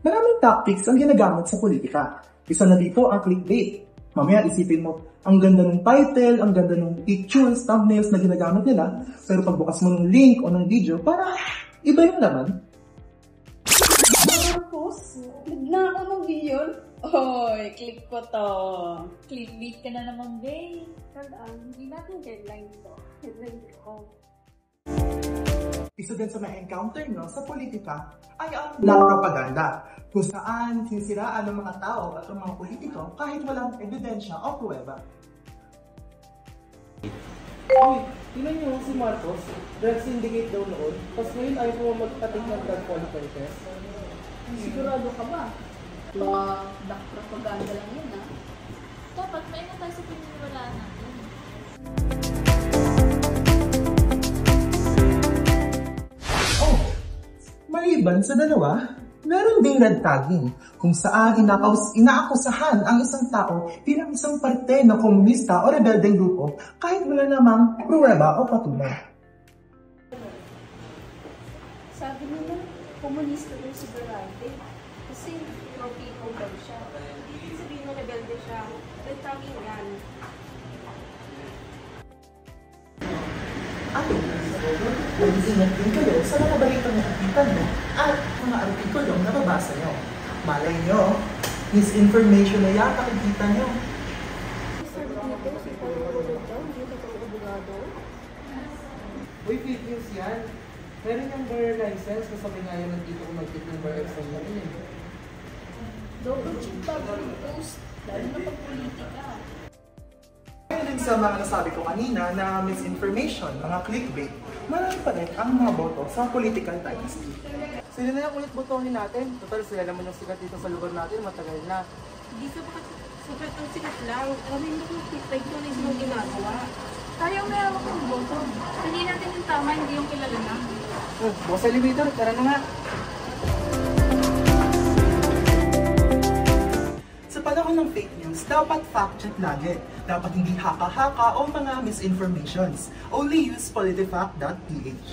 Maraming tactics ang ginagamit sa politika. Isa na dito ang clickbait. Mamaya isipin mo, ang ganda ng title, ang ganda ng pictures, thumbnails na ginagamit nila, pero pagbukas mo ng link o ng video, para iba yung laman. Tapos, nagna ako ng video. Hoy, click ko to. Clickbait ka na naman, babe. Tandaan, hindi natin headline to. Headline ko. Isa din sa may encounter nyo sa politika ay ang black propaganda, kung saan sinisiraan ng mga tao at ng mga politiko kahit walang ebidensya o pruweba. Uy, tingnan nyo si Marcos, drug syndicate daw noon, tapos ngayon ayaw mo magpatik ng drug qualifier test. Sigurado ka ba? Mga black propaganda lang yun, ha? Dapat maingat tayo sa pininiwalaan natin. Maliban sa dalawa, meron ding red tagging kung saan inaakusahan ang isang tao bilang isang parte ng komunista o rebeldeng grupo kahit wala namang pruweba o patunay. Sabi nila, komunista daw si Berante. Kasi pro-people daw siya. Ibig sabihin na rebelde siya. Red tagging yan. Mag-ingat din kayo sa mga balitang nakikita nyo at mga artikulong nababasa nyo. Malay nyo, misinformation na yan nakikita nyo. Sabi nito, si Paulo daw, hindi ito ang abogado. Uy, fake news yan. Meron yung bar license, kasabay nga yung nandito kung mag-tip ng bar exam na rin. Double check bago post, lalo na pag-politika. Ngayon din sa mga nasabi ko kanina na misinformation, mga clickbait, marami pa rin ang mga boto sa political dynasty. Sila na yung ulit botohin natin. Total, sila naman yung sikat dito sa lugar natin, matagal na. Hindi ka baka sapat ang sikat lang. Alam mo kung like yun is yung ginagawa. Tayo may hawak ng boto. Hindi natin yung tama, hindi yung kilala na. Boss Elevator, tara na nga. Sa panahon ng fake news, dapat fact-check lagi. Dapat hindi haka-haka o mga misinformations. Only use politifact.ph.